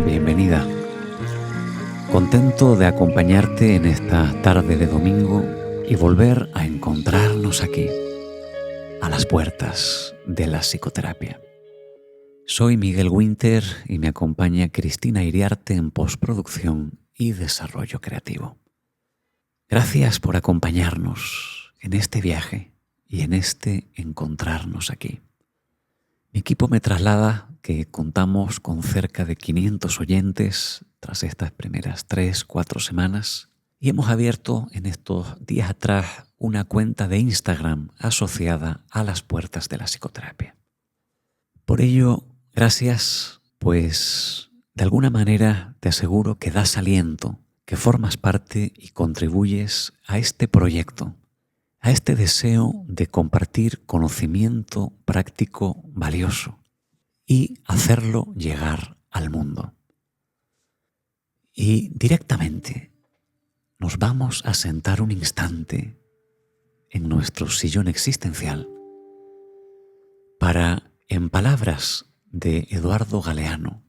bienvenida. Contento de acompañarte en esta tarde de domingo y volver a encontrarnos aquí, a las puertas de la psicoterapia. Soy Miguel Winter y me acompaña Cristina Iriarte en postproducción y desarrollo creativo. Gracias por acompañarnos en este viaje y en este encontrarnos aquí. Mi equipo me traslada que contamos con cerca de 500 oyentes tras estas primeras 3-4 semanas y hemos abierto en estos días atrás una cuenta de Instagram asociada a las puertas de la psicoterapia. Por ello, gracias, pues de alguna manera te aseguro que das aliento, que formas parte y contribuyes a este proyecto, a este deseo de compartir conocimiento práctico valioso y hacerlo llegar al mundo. Y directamente nos vamos a sentar un instante en nuestro sillón existencial para, en palabras de Eduardo Galeano,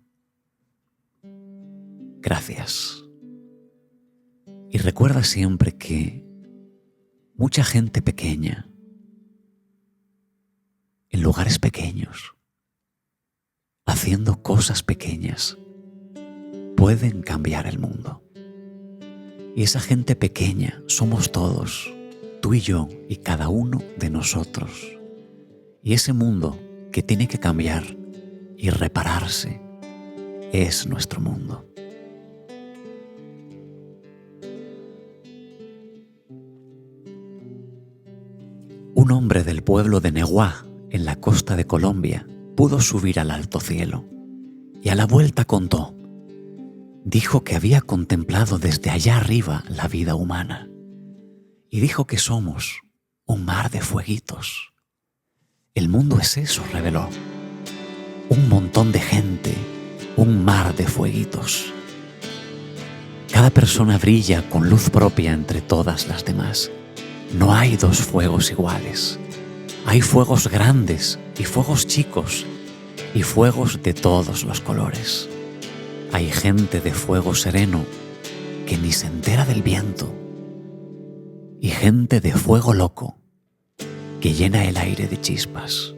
gracias. Y recuerda siempre que mucha gente pequeña, en lugares pequeños, haciendo cosas pequeñas, pueden cambiar el mundo. Y esa gente pequeña somos todos, tú y yo y cada uno de nosotros. Y ese mundo que tiene que cambiar y repararse es nuestro mundo. Un hombre del pueblo de Neguá, en la costa de Colombia, pudo subir al alto cielo y a la vuelta contó. Dijo que había contemplado desde allá arriba la vida humana y dijo que somos un mar de fueguitos. El mundo es eso, reveló. Un montón de gente, un mar de fueguitos. Cada persona brilla con luz propia entre todas las demás. No hay dos fuegos iguales. Hay fuegos grandes y fuegos chicos y fuegos de todos los colores. Hay gente de fuego sereno que ni se entera del viento y gente de fuego loco que llena el aire de chispas.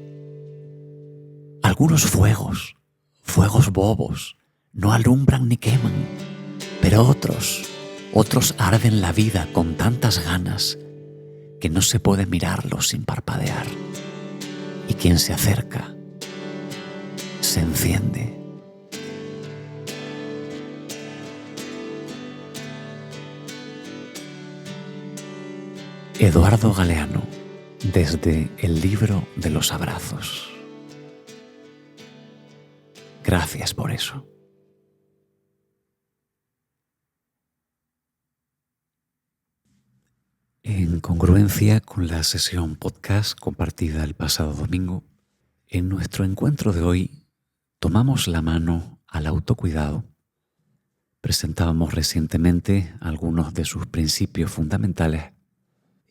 Algunos fuegos bobos, no alumbran ni queman, pero otros arden la vida con tantas ganas que no se puede mirarlos sin parpadear. Y quien se acerca, se enciende. Eduardo Galeano, desde el libro de los abrazos. Gracias por eso. En congruencia con la sesión podcast compartida el pasado domingo, en nuestro encuentro de hoy tomamos la mano al autocuidado. Presentábamos recientemente algunos de sus principios fundamentales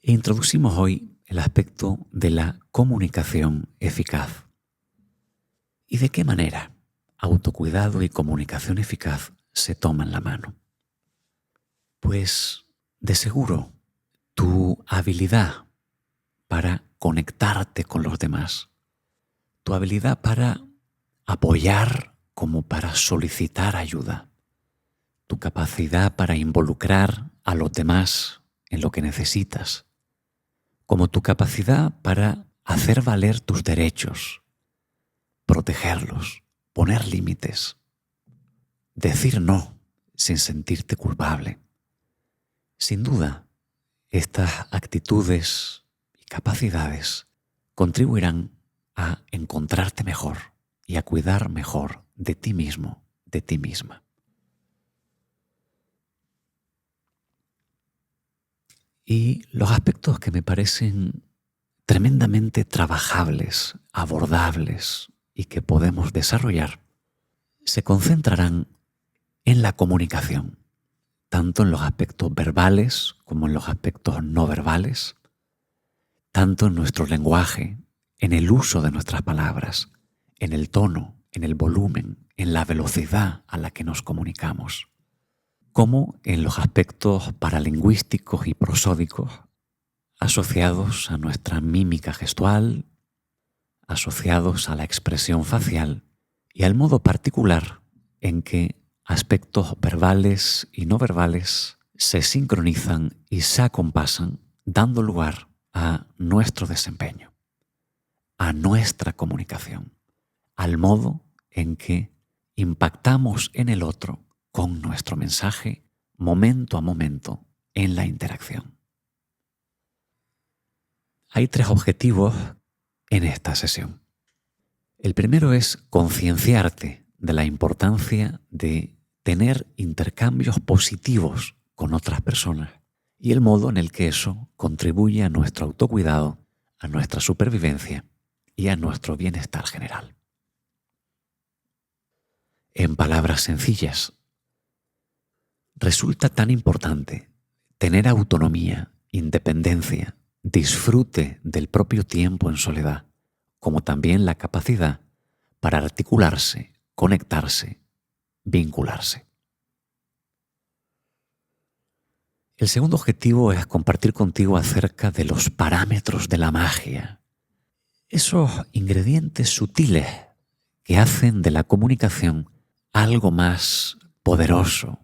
e introducimos hoy el aspecto de la comunicación eficaz. ¿Y de qué manera autocuidado y comunicación eficaz se toman la mano? Pues, de seguro, tu habilidad para conectarte con los demás, tu habilidad para apoyar como para solicitar ayuda, tu capacidad para involucrar a los demás en lo que necesitas, como tu capacidad para hacer valer tus derechos, protegerlos, poner límites, decir no sin sentirte culpable. Sin duda, estas actitudes y capacidades contribuirán a encontrarte mejor y a cuidar mejor de ti mismo, de ti misma. Y los aspectos que me parecen tremendamente trabajables, abordables y que podemos desarrollar se concentrarán en la comunicación, tanto en los aspectos verbales como en los aspectos no verbales, tanto en nuestro lenguaje, en el uso de nuestras palabras, en el tono, en el volumen, en la velocidad a la que nos comunicamos, como en los aspectos paralingüísticos y prosódicos asociados a nuestra mímica gestual, asociados a la expresión facial y al modo particular en que aspectos verbales y no verbales se sincronizan y se acompasan, dando lugar a nuestro desempeño, a nuestra comunicación, al modo en que impactamos en el otro con nuestro mensaje momento a momento en la interacción. Hay 3 objetivos en esta sesión. El primero es concienciarte de la importancia de tener intercambios positivos con otras personas y el modo en el que eso contribuye a nuestro autocuidado, a nuestra supervivencia y a nuestro bienestar general. En palabras sencillas, resulta tan importante tener autonomía, independencia, disfrute del propio tiempo en soledad, como también la capacidad para articularse, conectarse, vincularse. El segundo objetivo es compartir contigo acerca de los parámetros de la magia, esos ingredientes sutiles que hacen de la comunicación algo más poderoso,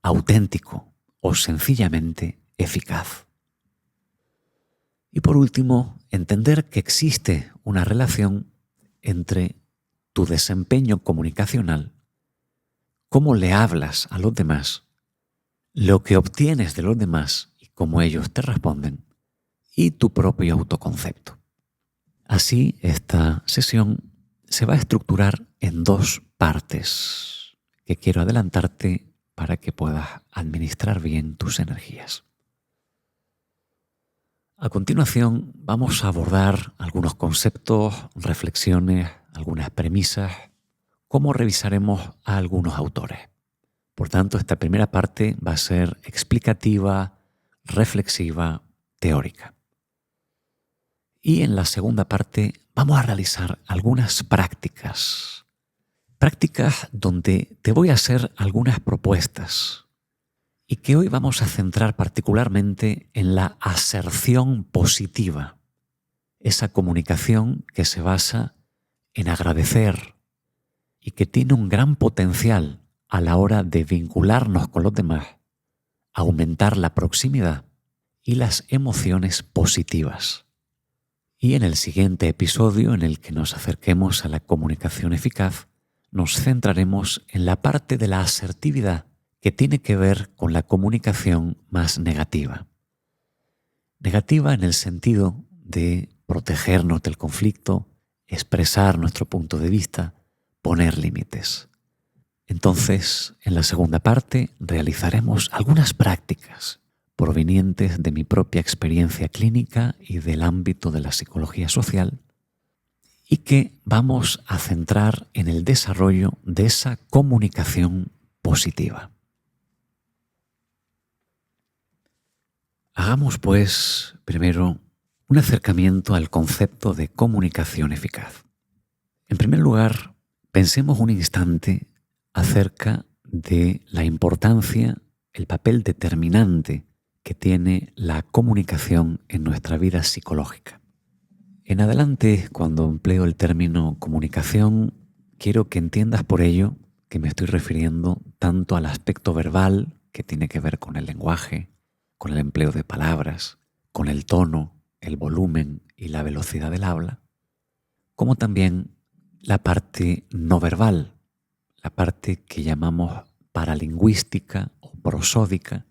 auténtico o sencillamente eficaz. Y por último, entender que existe una relación entre tu desempeño comunicacional, cómo le hablas a los demás, lo que obtienes de los demás y cómo ellos te responden, y tu propio autoconcepto. Así, esta sesión se va a estructurar en 2 partes que quiero adelantarte para que puedas administrar bien tus energías. A continuación, vamos a abordar algunos conceptos, reflexiones, algunas premisas, cómo revisaremos a algunos autores. Por tanto, esta primera parte va a ser explicativa, reflexiva, teórica. Y en la segunda parte vamos a realizar algunas prácticas donde te voy a hacer algunas propuestas y que hoy vamos a centrar particularmente en la aserción positiva, esa comunicación que se basa en agradecer y que tiene un gran potencial a la hora de vincularnos con los demás, aumentar la proximidad y las emociones positivas. Y en el siguiente episodio en el que nos acerquemos a la comunicación eficaz, nos centraremos en la parte de la asertividad que tiene que ver con la comunicación más negativa. Negativa en el sentido de protegernos del conflicto, expresar nuestro punto de vista, poner límites. Entonces, en la segunda parte realizaremos algunas prácticas provenientes de mi propia experiencia clínica y del ámbito de la psicología social y que vamos a centrar en el desarrollo de esa comunicación positiva. Hagamos, pues, primero un acercamiento al concepto de comunicación eficaz. En primer lugar, pensemos un instante acerca de la importancia, el papel determinante que tiene la comunicación en nuestra vida psicológica. En adelante, cuando empleo el término comunicación, quiero que entiendas por ello que me estoy refiriendo tanto al aspecto verbal, que tiene que ver con el lenguaje, con el empleo de palabras, con el tono, el volumen y la velocidad del habla, como también la parte no verbal, la parte que llamamos paralingüística o prosódica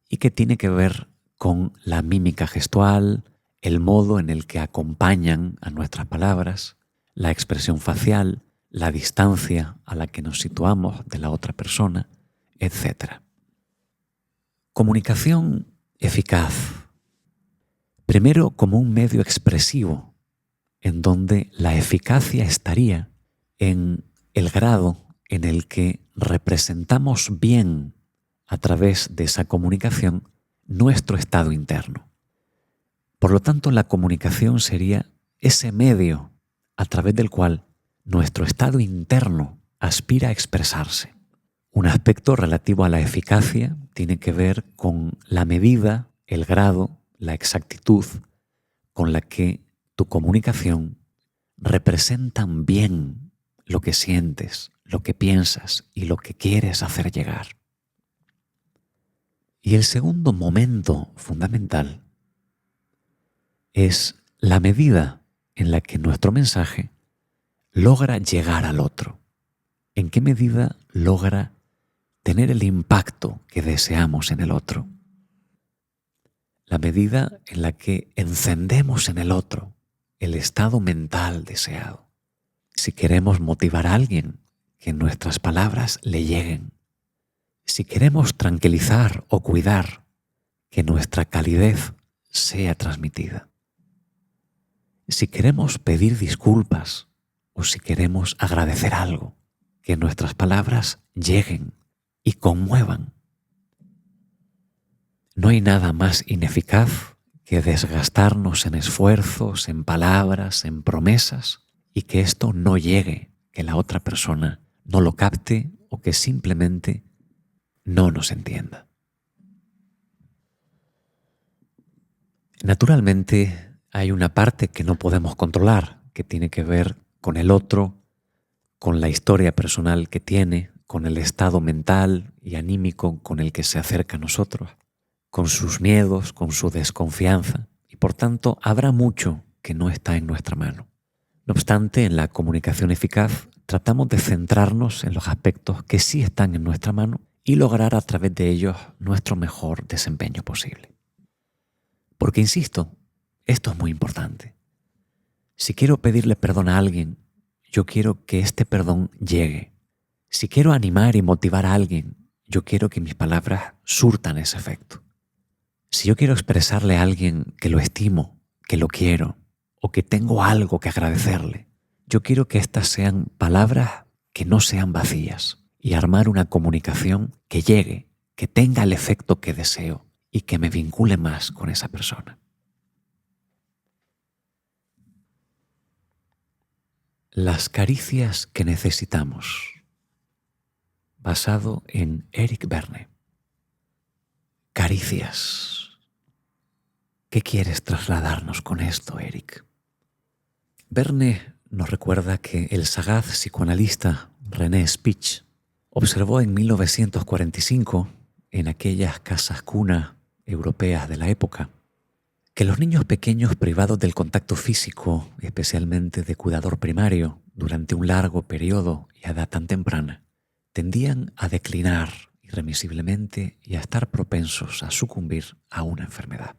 y que tiene que ver con la mímica gestual, el modo en el que acompañan a nuestras palabras, la expresión facial, la distancia a la que nos situamos de la otra persona, etc. Comunicación eficaz. Primero, como un medio expresivo, en donde la eficacia estaría en el grado en el que representamos bien a través de esa comunicación nuestro estado interno. Por lo tanto, la comunicación sería ese medio a través del cual nuestro estado interno aspira a expresarse. Un aspecto relativo a la eficacia tiene que ver con la medida, el grado, la exactitud con la que tu comunicación representan bien lo que sientes, lo que piensas y lo que quieres hacer llegar. Y el segundo momento fundamental es la medida en la que nuestro mensaje logra llegar al otro. ¿En qué medida logra tener el impacto que deseamos en el otro? La medida en la que encendemos en el otro el estado mental deseado. Si queremos motivar a alguien, que nuestras palabras le lleguen. Si queremos tranquilizar o cuidar, que nuestra calidez sea transmitida. Si queremos pedir disculpas o si queremos agradecer algo, que nuestras palabras lleguen y conmuevan. No hay nada más ineficaz que desgastarnos en esfuerzos, en palabras, en promesas y que esto no llegue, que la otra persona no lo capte o que simplemente no nos entienda. Naturalmente, hay una parte que no podemos controlar, que tiene que ver con el otro, con la historia personal que tiene, con el estado mental y anímico con el que se acerca a nosotros, con sus miedos, con su desconfianza, y por tanto habrá mucho que no está en nuestra mano. No obstante, en la comunicación eficaz tratamos de centrarnos en los aspectos que sí están en nuestra mano y lograr a través de ellos nuestro mejor desempeño posible. Porque, insisto, esto es muy importante. Si quiero pedirle perdón a alguien, yo quiero que este perdón llegue. Si quiero animar y motivar a alguien, yo quiero que mis palabras surtan ese efecto. Si yo quiero expresarle a alguien que lo estimo, que lo quiero, o que tengo algo que agradecerle, yo quiero que estas sean palabras que no sean vacías y armar una comunicación que llegue, que tenga el efecto que deseo y que me vincule más con esa persona. Las caricias que necesitamos, basado en Eric Berne. Caricias. ¿Qué quieres trasladarnos con esto, Eric? Berne nos recuerda que el sagaz psicoanalista René Spitz observó en 1945, en aquellas casas cuna europeas de la época, que los niños pequeños privados del contacto físico, especialmente de cuidador primario, durante un largo periodo y a edad tan temprana, tendían a declinar irremisiblemente y a estar propensos a sucumbir a una enfermedad.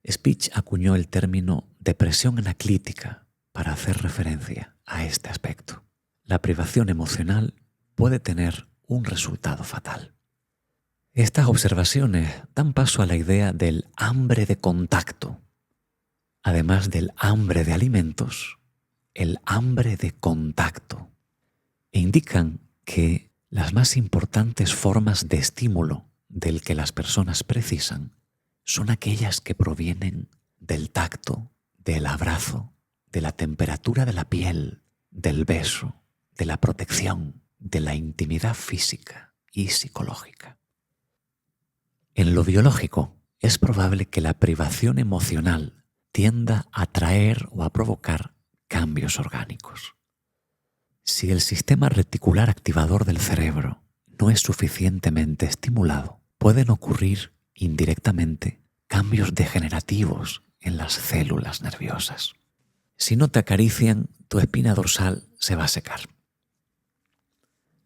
Spitz acuñó el término depresión anaclítica para hacer referencia a este aspecto. La privación emocional puede tener un resultado fatal. Estas observaciones dan paso a la idea del hambre de contacto. Además del hambre de alimentos, el hambre de contacto. E indican que las más importantes formas de estímulo del que las personas precisan son aquellas que provienen del tacto, del abrazo, de la temperatura de la piel, del beso, de la protección, de la intimidad física y psicológica. En lo biológico, es probable que la privación emocional tienda a traer o a provocar cambios orgánicos. Si el sistema reticular activador del cerebro no es suficientemente estimulado, pueden ocurrir indirectamente cambios degenerativos en las células nerviosas. Si no te acarician, tu espina dorsal se va a secar.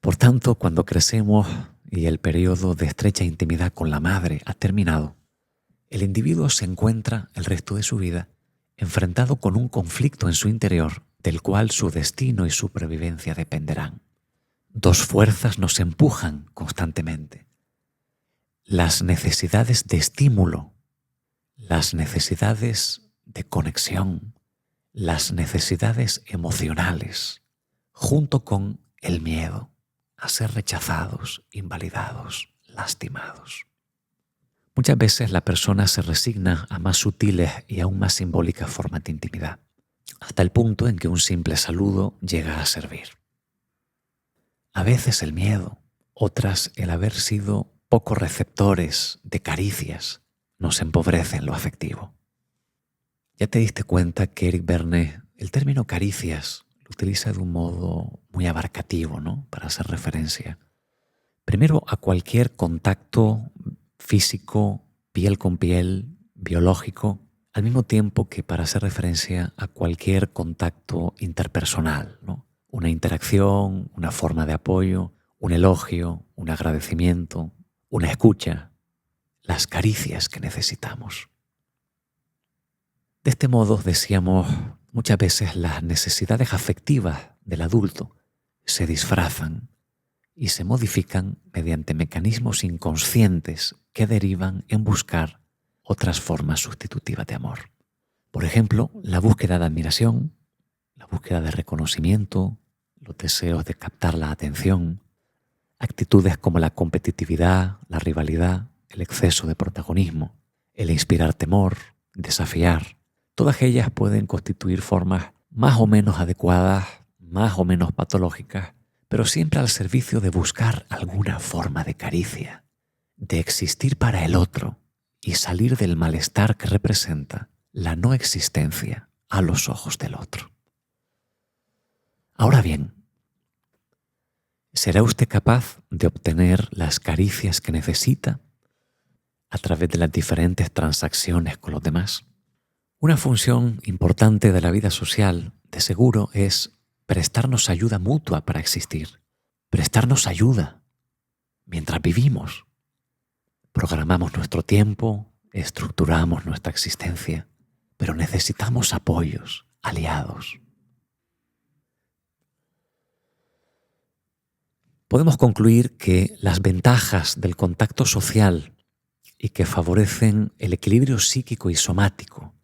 Por tanto, cuando crecemos y el periodo de estrecha intimidad con la madre ha terminado, el individuo se encuentra el resto de su vida enfrentado con un conflicto en su interior del cual su destino y supervivencia dependerán. Dos fuerzas nos empujan constantemente. Las necesidades de estímulo, las necesidades de conexión, las necesidades emocionales, junto con el miedo a ser rechazados, invalidados, lastimados. Muchas veces la persona se resigna a más sutiles y aún más simbólicas formas de intimidad, hasta el punto en que un simple saludo llega a servir. A veces el miedo, otras el haber sido poco receptores de caricias, nos empobrece en lo afectivo. Ya te diste cuenta que Eric Berne el término caricias lo utiliza de un modo muy abarcativo, ¿no? Para hacer referencia primero a cualquier contacto físico, piel con piel, biológico, al mismo tiempo que para hacer referencia a cualquier contacto interpersonal, ¿no? Una interacción, una forma de apoyo, un elogio, un agradecimiento, una escucha, las caricias que necesitamos. De este modo, decíamos, muchas veces las necesidades afectivas del adulto se disfrazan y se modifican mediante mecanismos inconscientes que derivan en buscar otras formas sustitutivas de amor. Por ejemplo, la búsqueda de admiración, la búsqueda de reconocimiento, los deseos de captar la atención, actitudes como la competitividad, la rivalidad, el exceso de protagonismo, el inspirar temor, desafiar. Todas ellas pueden constituir formas más o menos adecuadas, más o menos patológicas, pero siempre al servicio de buscar alguna forma de caricia, de existir para el otro y salir del malestar que representa la no existencia a los ojos del otro. Ahora bien, ¿será usted capaz de obtener las caricias que necesita a través de las diferentes transacciones con los demás? Una función importante de la vida social, de seguro, es prestarnos ayuda mutua para existir, prestarnos ayuda mientras vivimos. Programamos nuestro tiempo, estructuramos nuestra existencia, pero necesitamos apoyos, aliados. Podemos concluir que las ventajas del contacto social y que favorecen el equilibrio psíquico y somático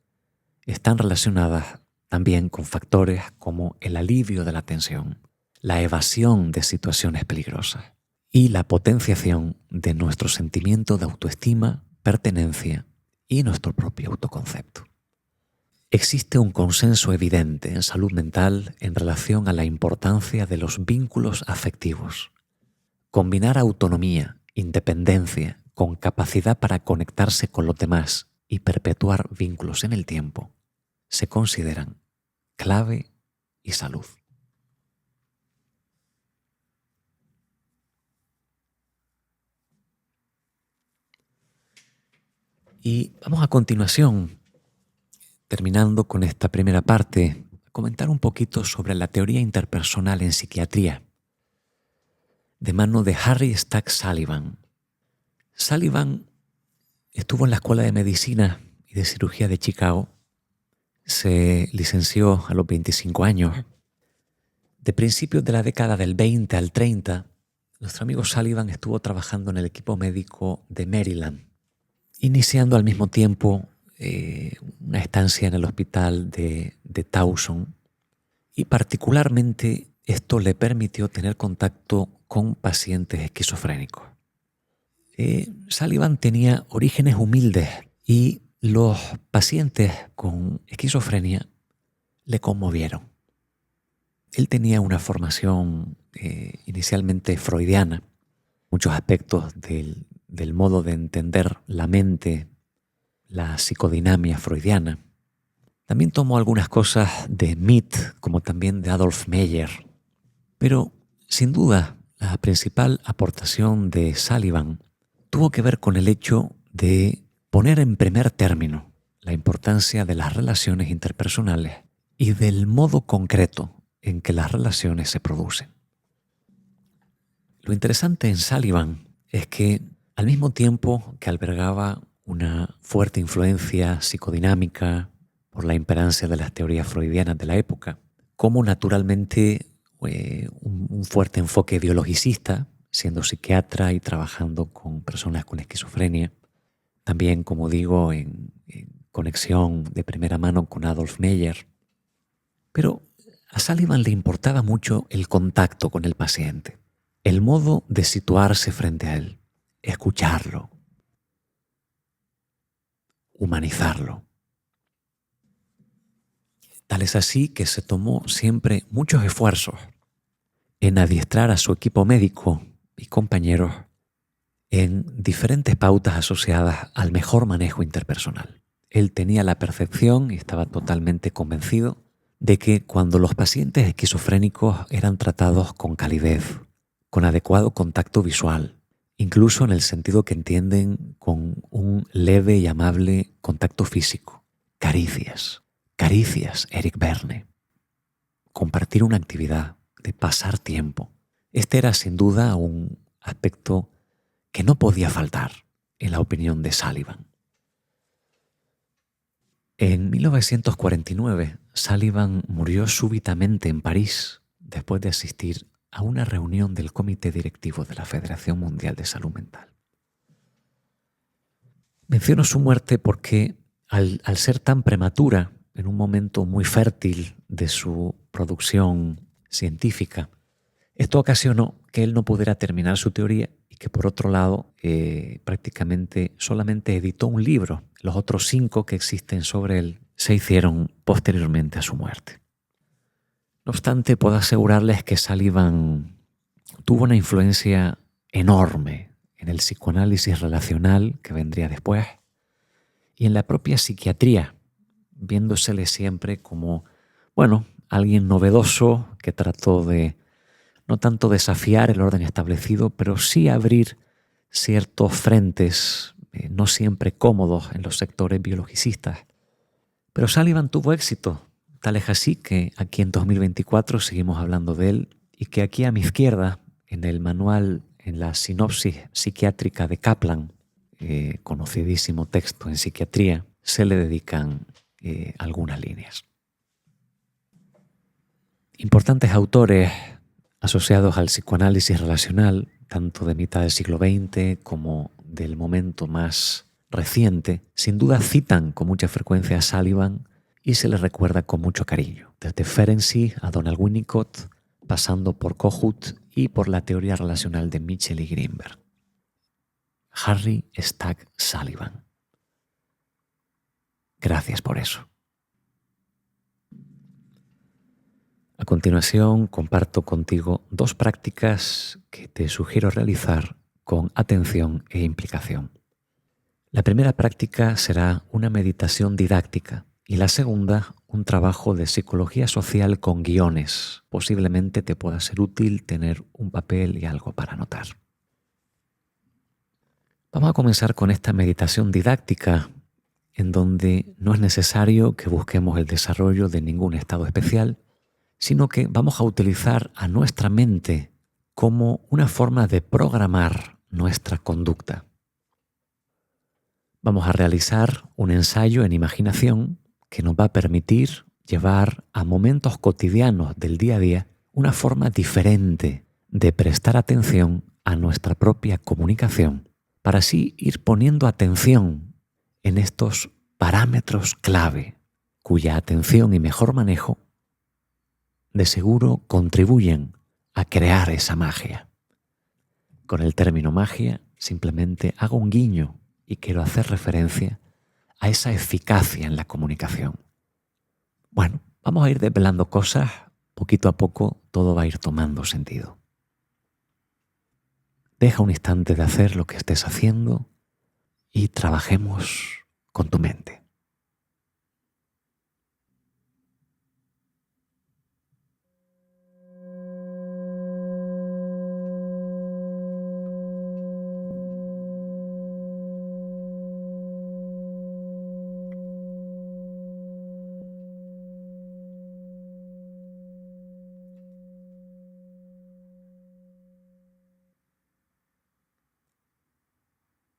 están relacionadas también con factores como el alivio de la tensión, la evasión de situaciones peligrosas y la potenciación de nuestro sentimiento de autoestima, pertenencia y nuestro propio autoconcepto. Existe un consenso evidente en salud mental en relación a la importancia de los vínculos afectivos. Combinar autonomía, independencia, con capacidad para conectarse con los demás y perpetuar vínculos en el tiempo, se consideran clave y salud. Y vamos a continuación, terminando con esta primera parte, a comentar un poquito sobre la teoría interpersonal en psiquiatría, de mano de Harry Stack Sullivan. Sullivan estuvo en la Escuela de Medicina y de Cirugía de Chicago. Se licenció a los 25 años. De principios de la década del 20 al 30, nuestro amigo Sullivan estuvo trabajando en el equipo médico de Maryland, iniciando al mismo tiempo una estancia en el hospital de Towson, y particularmente esto le permitió tener contacto con pacientes esquizofrénicos. Sullivan tenía orígenes humildes y los pacientes con esquizofrenia le conmovieron. Él tenía una formación inicialmente freudiana, muchos aspectos del modo de entender la mente, la psicodinamia freudiana. También tomó algunas cosas de Mead, como también de Adolf Meyer. Pero, sin duda, la principal aportación de Sullivan tuvo que ver con el hecho de poner en primer término la importancia de las relaciones interpersonales y del modo concreto en que las relaciones se producen. Lo interesante en Sullivan es que, al mismo tiempo que albergaba una fuerte influencia psicodinámica por la imperancia de las teorías freudianas de la época, como naturalmente un fuerte enfoque biologicista, siendo psiquiatra y trabajando con personas con esquizofrenia, también, como digo, en conexión de primera mano con Adolf Meyer. Pero a Sullivan le importaba mucho el contacto con el paciente, el modo de situarse frente a él, escucharlo, humanizarlo. Tal es así que se tomó siempre muchos esfuerzos en adiestrar a su equipo médico y compañeros en diferentes pautas asociadas al mejor manejo interpersonal. Él tenía la percepción y estaba totalmente convencido de que cuando los pacientes esquizofrénicos eran tratados con calidez, con adecuado contacto visual, incluso en el sentido que entienden con un leve y amable contacto físico, caricias, Eric Berne, compartir una actividad, de pasar tiempo. Este era sin duda un aspecto que no podía faltar en la opinión de Sullivan. En 1949, Sullivan murió súbitamente en París después de asistir a una reunión del Comité Directivo de la Federación Mundial de Salud Mental. Menciono su muerte porque al ser tan prematura, en un momento muy fértil de su producción científica, esto ocasionó que él no pudiera terminar su teoría y que por otro lado prácticamente solamente editó un libro. Los otros 5 que existen sobre él se hicieron posteriormente a su muerte. No obstante, puedo asegurarles que Sullivan tuvo una influencia enorme en el psicoanálisis relacional que vendría después y en la propia psiquiatría, viéndosele siempre como, alguien novedoso que trató de no tanto desafiar el orden establecido, pero sí abrir ciertos frentes, no siempre cómodos en los sectores biologicistas. Pero Sullivan tuvo éxito, tal es así que aquí en 2024 seguimos hablando de él y que aquí a mi izquierda, en el manual, en la sinopsis psiquiátrica de Kaplan, conocidísimo texto en psiquiatría, se le dedican algunas líneas. Importantes autores asociados al psicoanálisis relacional, tanto de mitad del siglo XX como del momento más reciente, sin duda citan con mucha frecuencia a Sullivan y se le recuerda con mucho cariño, desde Ferenczi a Donald Winnicott, pasando por Kohut y por la teoría relacional de Mitchell y Greenberg. Harry Stack Sullivan. Gracias por eso. A continuación, comparto contigo 2 prácticas que te sugiero realizar con atención e implicación. La primera práctica será una meditación didáctica y la segunda, un trabajo de psicología social con guiones. Posiblemente te pueda ser útil tener un papel y algo para anotar. Vamos a comenzar con esta meditación didáctica en donde no es necesario que busquemos el desarrollo de ningún estado especial, sino que vamos a utilizar a nuestra mente como una forma de programar nuestra conducta. Vamos a realizar un ensayo en imaginación que nos va a permitir llevar a momentos cotidianos del día a día una forma diferente de prestar atención a nuestra propia comunicación, para así ir poniendo atención en estos parámetros clave, cuya atención y mejor manejo de seguro contribuyen a crear esa magia. Con el término magia simplemente hago un guiño y quiero hacer referencia a esa eficacia en la comunicación. Bueno, vamos a ir desvelando cosas, poquito a poco todo va a ir tomando sentido. Deja un instante de hacer lo que estés haciendo y trabajemos con tu mente.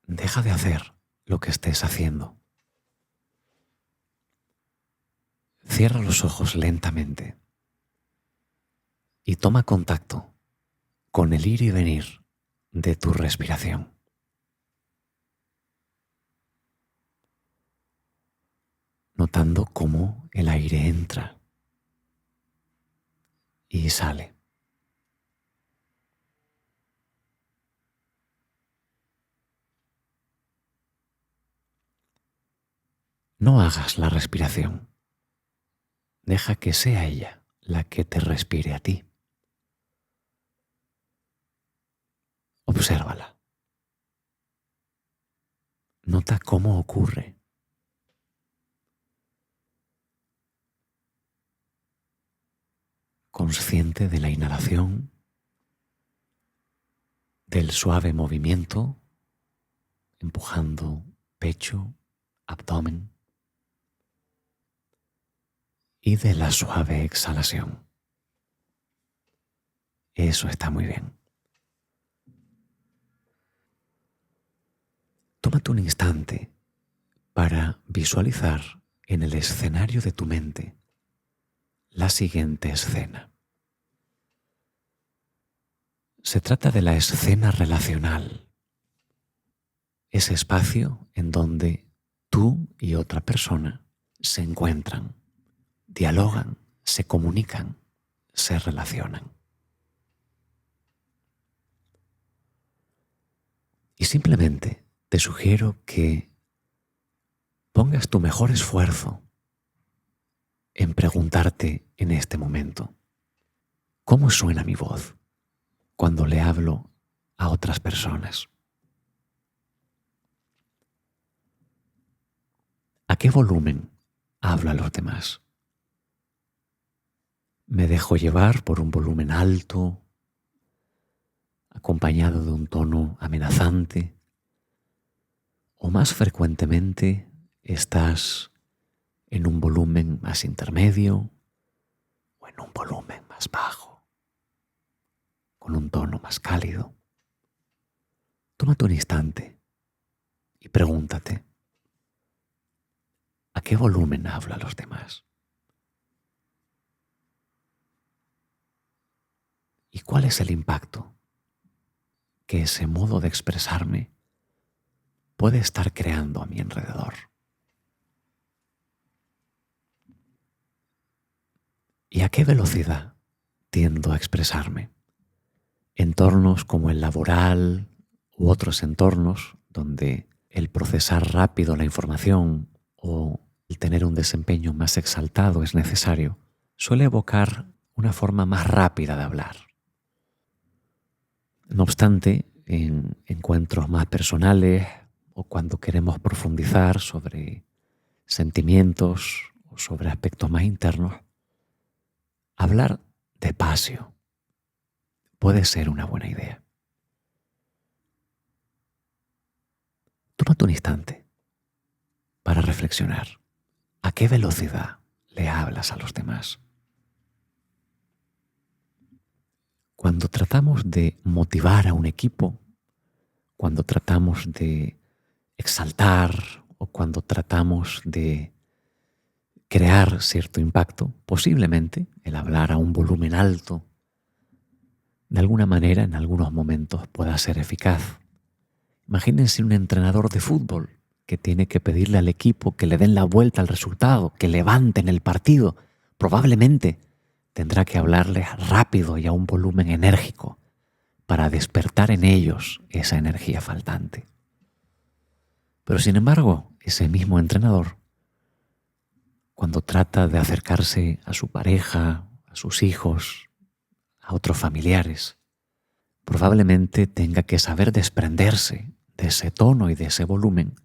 Deja de hacer lo que estés haciendo. Cierra los ojos lentamente y toma contacto con el ir y venir de tu respiración. Notando cómo el aire entra y sale. No hagas la respiración. Deja que sea ella la que te respire a ti. Obsérvala. Nota cómo ocurre. Consciente de la inhalación, del suave movimiento, empujando pecho, abdomen, y de la suave exhalación. Eso está muy bien. Tómate un instante para visualizar en el escenario de tu mente la siguiente escena. Se trata de la escena relacional, ese espacio en donde tú y otra persona se encuentran, dialogan, se comunican, se relacionan. Y simplemente te sugiero que pongas tu mejor esfuerzo en preguntarte en este momento, ¿cómo suena mi voz cuando le hablo a otras personas? ¿A qué volumen hablo a los demás? ¿Me dejo llevar por un volumen alto, acompañado de un tono amenazante? ¿O más frecuentemente estás en un volumen más intermedio o en un volumen más bajo, con un tono más cálido? Tómate un instante y pregúntate, ¿a qué volumen hablo a los demás? ¿Y cuál es el impacto que ese modo de expresarme puede estar creando a mi alrededor? ¿Y a qué velocidad tiendo a expresarme? Entornos como el laboral u otros entornos donde el procesar rápido la información o el tener un desempeño más exaltado es necesario, suele evocar una forma más rápida de hablar. No obstante, en encuentros más personales o cuando queremos profundizar sobre sentimientos o sobre aspectos más internos, hablar despacio puede ser una buena idea. Tómate un instante para reflexionar. ¿A qué velocidad le hablas a los demás? Cuando tratamos de motivar a un equipo, cuando tratamos de exaltar o cuando tratamos de crear cierto impacto, posiblemente el hablar a un volumen alto, de alguna manera en algunos momentos pueda ser eficaz. Imagínense un entrenador de fútbol que tiene que pedirle al equipo que le den la vuelta al resultado, que levanten el partido. Probablemente tendrá que hablarles rápido y a un volumen enérgico para despertar en ellos esa energía faltante. Pero sin embargo, ese mismo entrenador, cuando trata de acercarse a su pareja, a sus hijos, a otros familiares, probablemente tenga que saber desprenderse de ese tono y de ese volumen,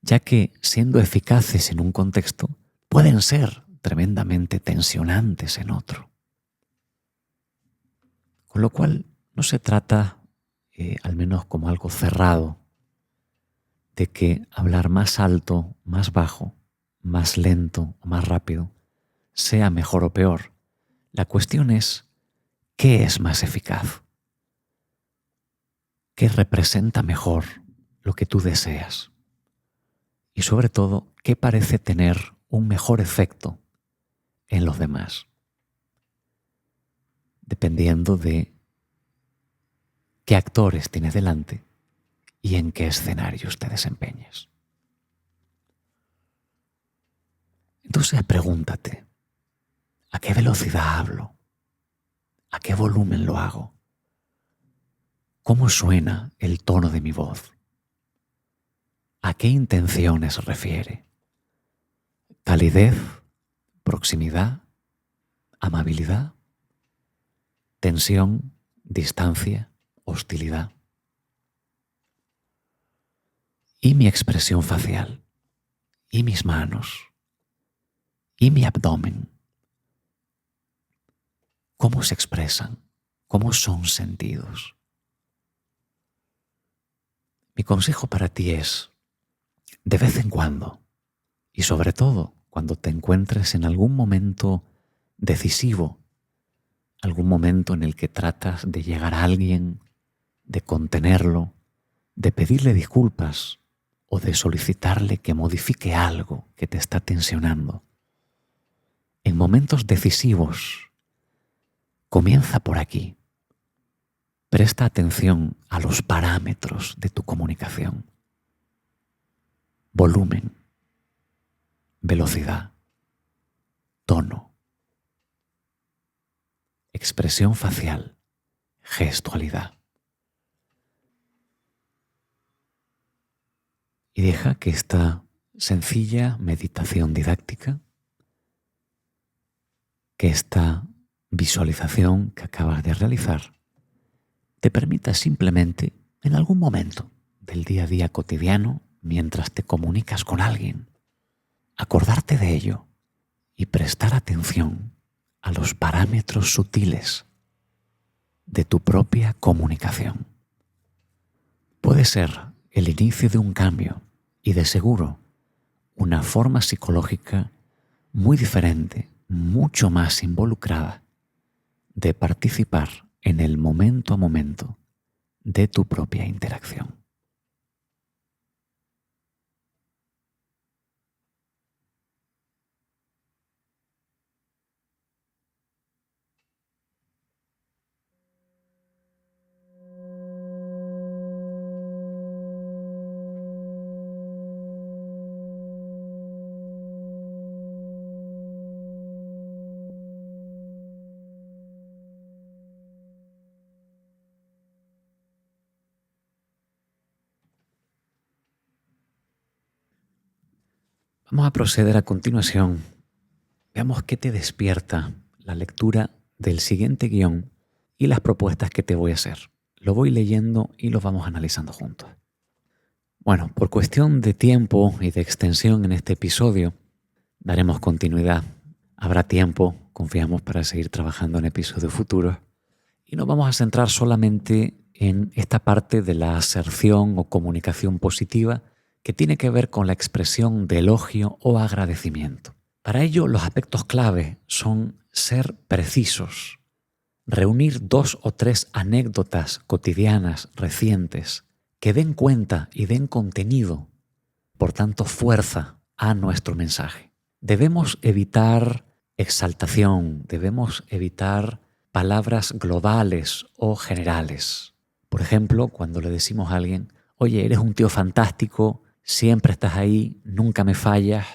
ya que siendo eficaces en un contexto, pueden ser tremendamente tensionantes en otro. Con lo cual, no se trata, al menos como algo cerrado, de que hablar más alto, más bajo, más lento o más rápido sea mejor o peor. La cuestión es, ¿qué es más eficaz? ¿Qué representa mejor lo que tú deseas? Y sobre todo, ¿qué parece tener un mejor efecto en los demás? Dependiendo de qué actores tienes delante y en qué escenarios te desempeñes. Entonces pregúntate, ¿a qué velocidad hablo? ¿A qué volumen lo hago? ¿Cómo suena el tono de mi voz? ¿A qué intenciones refiere? ¿Calidez, proximidad, amabilidad, tensión, distancia, hostilidad. Y mi expresión facial, y mis manos, y mi abdomen. ¿Cómo se expresan? ¿Cómo son sentidos? Mi consejo para ti es, de vez en cuando, y sobre todo cuando te encuentres en algún momento decisivo, algún momento en el que tratas de llegar a alguien, de contenerlo, de pedirle disculpas o de solicitarle que modifique algo que te está tensionando. En momentos decisivos, comienza por aquí. Presta atención a los parámetros de tu comunicación. Volumen, velocidad, tono, expresión facial, gestualidad. Y deja que esta sencilla meditación didáctica, que esta visualización que acabas de realizar, te permita simplemente, en algún momento del día a día cotidiano, mientras te comunicas con alguien, acordarte de ello y prestar atención a los parámetros sutiles de tu propia comunicación. Puede ser el inicio de un cambio y de seguro una forma psicológica muy diferente, mucho más involucrada de participar en el momento a momento de tu propia interacción. Vamos a proceder a continuación. Veamos qué te despierta la lectura del siguiente guión y las propuestas que te voy a hacer. Lo voy leyendo y los vamos analizando juntos. Bueno, por cuestión de tiempo y de extensión en este episodio, daremos continuidad. Habrá tiempo, confiamos, para seguir trabajando en episodios futuros. Y nos vamos a centrar solamente en esta parte de la aserción o comunicación positiva que tiene que ver con la expresión de elogio o agradecimiento. Para ello, los aspectos clave son ser precisos, reunir 2 o 3 anécdotas cotidianas recientes que den cuenta y den contenido, por tanto fuerza a nuestro mensaje. Debemos evitar exaltación, debemos evitar palabras globales o generales. Por ejemplo, cuando le decimos a alguien, oye, eres un tío fantástico, siempre estás ahí, nunca me fallas.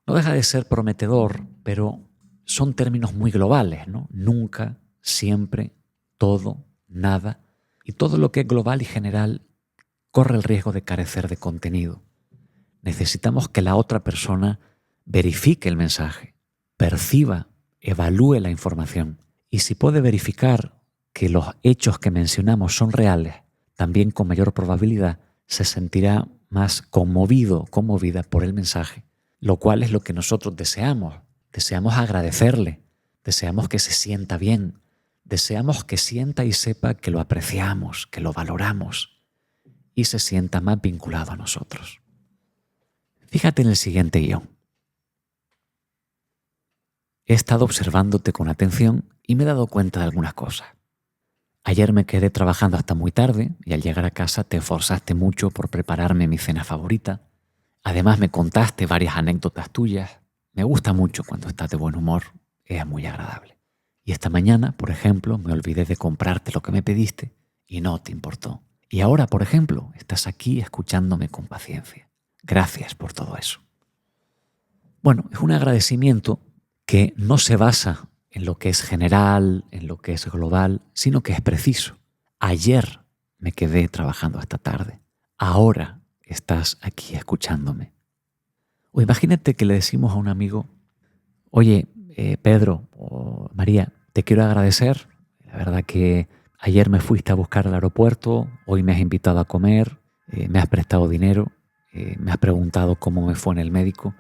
No deja de ser prometedor, pero son términos muy globales, ¿no? Nunca, siempre, todo, nada. Y todo lo que es global y general corre el riesgo de carecer de contenido. Necesitamos que la otra persona verifique el mensaje, perciba, evalúe la información. Y si puede verificar que los hechos que mencionamos son reales, también con mayor probabilidad se sentirá más conmovido, conmovida por el mensaje, lo cual es lo que nosotros deseamos. Deseamos agradecerle, deseamos que se sienta bien, deseamos que sienta y sepa que lo apreciamos, que lo valoramos y se sienta más vinculado a nosotros. Fíjate en el siguiente guión. He estado observándote con atención y me he dado cuenta de algunas cosas. Ayer me quedé trabajando hasta muy tarde y al llegar a casa te esforzaste mucho por prepararme mi cena favorita. Además me contaste varias anécdotas tuyas. Me gusta mucho cuando estás de buen humor, es muy agradable. Y esta mañana, por ejemplo, me olvidé de comprarte lo que me pediste y no te importó. Y ahora, por ejemplo, estás aquí escuchándome con paciencia. Gracias por todo eso. Bueno, es un agradecimiento que no se basa en lo que es general, en lo que es global, sino que es preciso. Ayer me quedé trabajando hasta tarde. Ahora estás aquí escuchándome. O imagínate que le decimos a un amigo, oye, Pedro o María, te quiero agradecer. La verdad que ayer me fuiste a buscar al aeropuerto, hoy me has invitado a comer, me has prestado dinero, me has preguntado cómo me fue en el médico.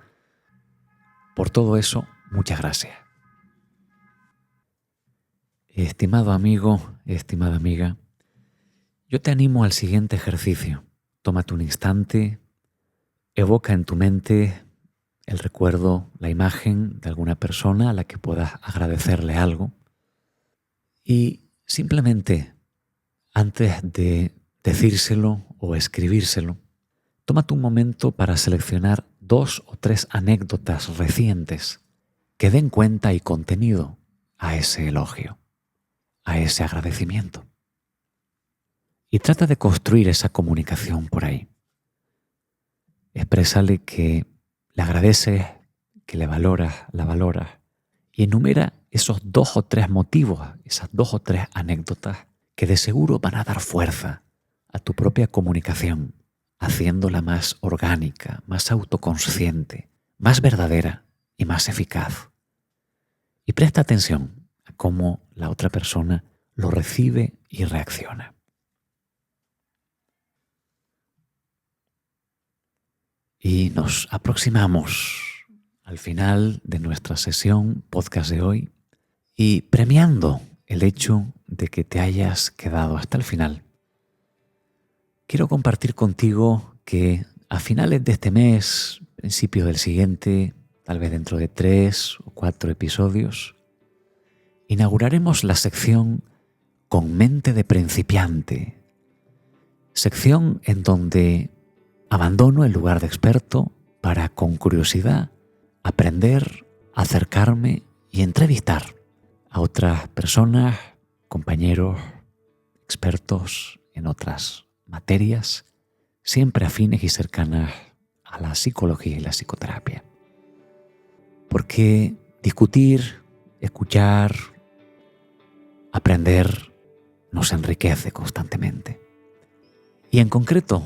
Por todo eso, muchas gracias. Estimado amigo, estimada amiga, yo te animo al siguiente ejercicio. Tómate un instante, evoca en tu mente el recuerdo, la imagen de alguna persona a la que puedas agradecerle algo y simplemente antes de decírselo o escribírselo, tómate un momento para seleccionar 2 o 3 anécdotas recientes que den cuenta y contenido a ese elogio, a ese agradecimiento. Y trata de construir esa comunicación por ahí. Exprésale que le agradeces, que le valoras, la valoras, y enumera esos 2 o 3 motivos, esas 2 o 3 anécdotas que de seguro van a dar fuerza a tu propia comunicación, haciéndola más orgánica, más autoconsciente, más verdadera y más eficaz. Y presta atención a cómo la otra persona lo recibe y reacciona. Y nos aproximamos al final de nuestra sesión podcast de hoy y premiando el hecho de que te hayas quedado hasta el final. Quiero compartir contigo que a finales de este mes, principios del siguiente, tal vez dentro de 3 o 4 episodios, inauguraremos la sección Con mente de principiante, sección en donde abandono el lugar de experto para, con curiosidad, aprender, acercarme y entrevistar a otras personas, compañeros, expertos en otras materias, siempre afines y cercanas a la psicología y la psicoterapia. Porque discutir, escuchar, aprender nos enriquece constantemente. Y en concreto,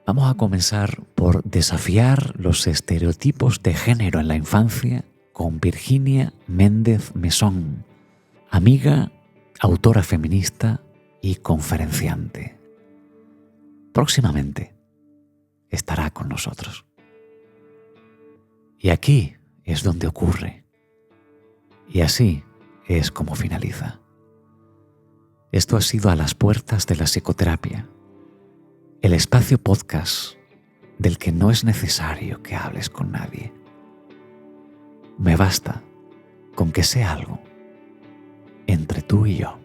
vamos a comenzar por desafiar los estereotipos de género en la infancia con Virginia Méndez Mesón, amiga, autora feminista y conferenciante. Próximamente estará con nosotros. Y aquí es donde ocurre. Y así es como finaliza. Esto ha sido A las puertas de la psicoterapia, el espacio podcast del que no es necesario que hables con nadie. Me basta con que sea algo entre tú y yo.